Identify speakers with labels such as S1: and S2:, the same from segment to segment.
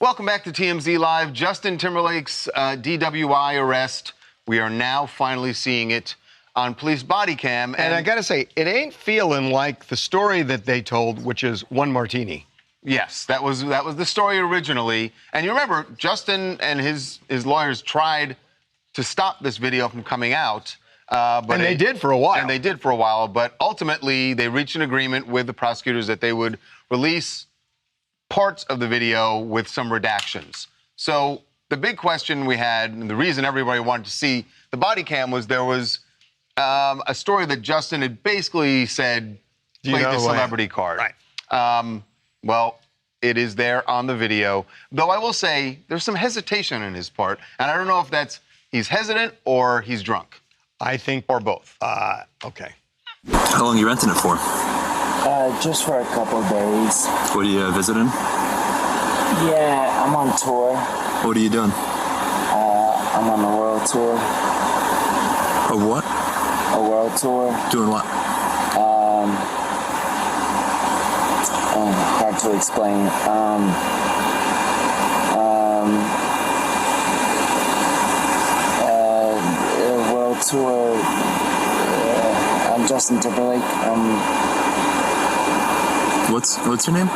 S1: Welcome back to TMZ Live. Justin Timberlake's DWI arrest. We are now finally seeing it on police body cam.
S2: And I gotta say, it ain't feeling like the story that they told, which is one martini.
S1: Yes, that was the story originally. And you remember, Justin and his lawyers tried to stop this video from coming out.
S2: But they did for a while.
S1: And they did for a while, but ultimately they reached an agreement with the prosecutors that they would release parts of the video with some redactions. So the big question we had, and the reason everybody wanted to see the body cam, was there was a story that Justin had basically said, played the celebrity card.
S2: Right.
S1: Well, it is there on the video. Though I will say there's some hesitation on his part, and I don't know if that's he's hesitant or he's drunk.
S2: I think,
S1: or both.
S2: Okay.
S3: How long are you renting it for?
S4: Just for a couple of days.
S3: What are you visiting?
S4: Yeah, I'm on tour.
S3: What are you doing?
S4: I'm on a world tour.
S3: A what?
S4: A world tour.
S3: Doing what?
S4: Hard to explain. A world tour. I'm Justin Timberlake.
S3: What's your name?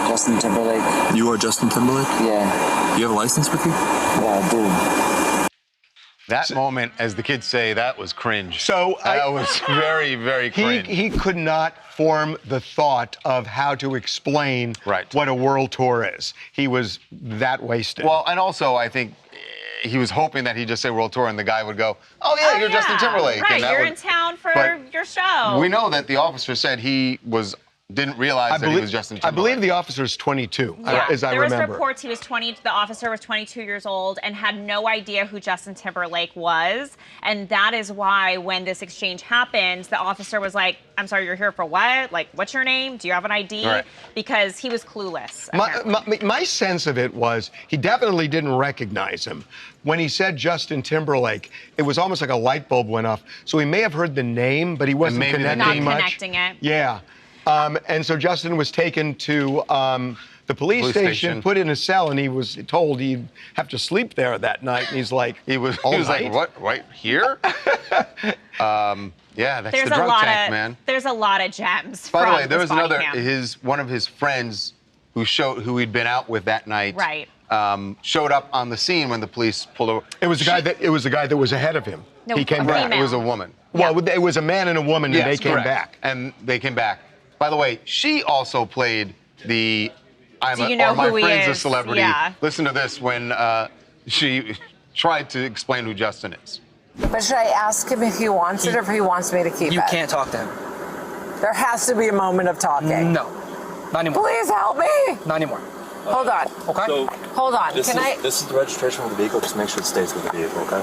S4: Justin Timberlake.
S3: You are Justin Timberlake?
S4: Yeah.
S3: You have a license with you?
S4: Yeah, I do.
S1: That moment, as the kids say, that was cringe.
S2: So
S1: that was very, very cringe.
S2: He could not form the thought of how to explain what a world tour is. He was that wasted.
S1: Well, and also I think he was hoping that he'd just say world tour and the guy would go, oh yeah, you're Justin Timberlake.
S5: Right,
S1: and
S5: you're in town for your show.
S1: We know that the officer said he didn't realize that he was Justin Timberlake.
S2: I believe the officer's 22, as I remember.
S5: There was reports he was 20, the officer was 22 years old and had no idea who Justin Timberlake was. And that is why when this exchange happened, the officer was like, I'm sorry, you're here for what? Like, what's your name? Do you have an ID?
S1: Right.
S5: Because he was clueless.
S2: My sense of it was he definitely didn't recognize him. When he said Justin Timberlake, it was almost like a light bulb went off. So he may have heard the name, but he wasn't connecting much.
S5: Not connecting it.
S2: Yeah. And so Justin was taken to the police station, put in a cell, and he was told he'd have to sleep there that night. And he's like,
S1: he was like, what? Right here? Yeah, that's
S5: there's
S1: the drunk tank, man.
S5: There's a lot of gems.
S1: By the way, there was one of his friends who he'd been out with that night.
S5: Right.
S1: Showed up on the scene when the police pulled over.
S2: It was the guy that was ahead of him.
S5: No,
S2: he came back.
S1: It was a woman.
S2: Well, it was a man and a woman, and they came back.
S1: And they came back. By the way, she also played the my friend's a celebrity.
S5: Yeah.
S1: Listen to this when she tried to explain who Justin is.
S6: But should I ask him if he wants it or if he wants me to keep it?
S7: You can't talk to him.
S6: There has to be a moment of talking.
S7: No, not anymore.
S6: Please help me.
S7: Not anymore.
S6: Hold on.
S7: Okay.
S8: So
S6: Hold on.
S8: this is the registration of the vehicle. Just make sure it stays with the vehicle, okay?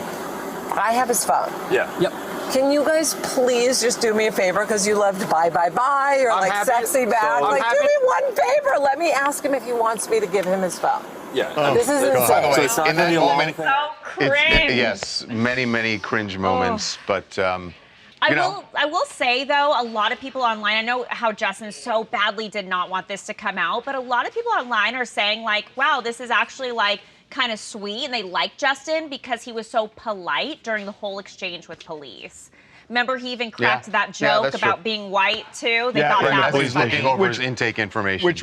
S6: I have his phone.
S8: Yeah.
S7: Yep.
S6: Can you guys please just do me a favor because you loved bye bye bye or like sexy back?
S8: So
S6: like do me one favor. Let me ask him if he wants me to give him his phone.
S8: Yeah.
S6: This is insane.
S1: By the way,
S8: So it's not
S1: in that
S8: gonna be a long
S1: moment,
S8: thing.
S5: So cringe.
S1: yes, many cringe moments, but
S5: I will say, though, a lot of people online, I know how Justin so badly did not want this to come out, but a lot of people online are saying, like, wow, this is actually, like, kind of sweet, and they like Justin because he was so polite during the whole exchange with police. Remember, he even cracked that joke about being white, too? They thought that was funny.
S1: Looking over his intake information.
S2: Which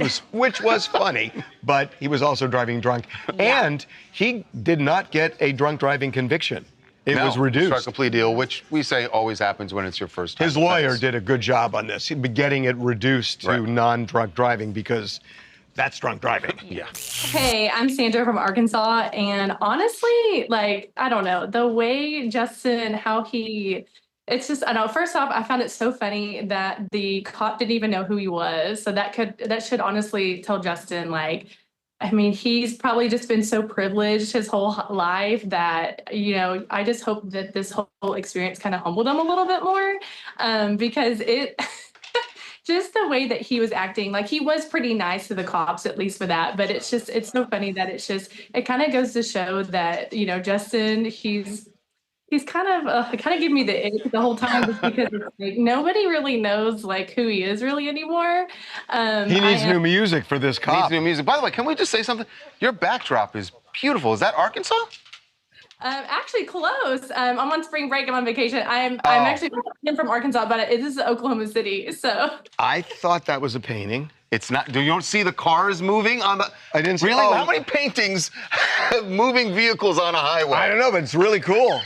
S2: was funny, but he was also driving drunk. Yeah. And he did not get a drunk driving conviction. It was reduced.
S1: Struck a plea deal, which we say always happens when it's your first time.
S2: His lawyer did a good job on this, getting it reduced to non-drunk driving because that's drunk driving.
S1: Yeah.
S9: Hey, I'm Sandra from Arkansas, and honestly, like, I don't know, the way Justin, it's just, I know, first off, I found it so funny that the cop didn't even know who he was. So that should honestly tell Justin, like, I mean, he's probably just been so privileged his whole life that, you know, I just hope that this whole experience kind of humbled him a little bit more because it, just the way that he was acting, like he was pretty nice to the cops, at least for that. But it's so funny that it kind of goes to show that, you know, Justin, he's he's kind of giving me the ick the whole time just because it's like nobody really knows like who he is really anymore.
S2: He needs new music for this cop.
S1: Needs new music. By the way, can we just say something? Your backdrop is beautiful. Is that Arkansas?
S9: Actually, close. I'm on spring break. I'm on vacation. I'm actually from Arkansas, but it is Oklahoma City. So
S2: I thought that was a painting.
S1: It's not. Do you don't see the cars moving on the?
S2: I didn't see.
S1: Really?
S2: Oh.
S1: How many paintings have moving vehicles on a highway?
S2: I don't know, but it's really cool.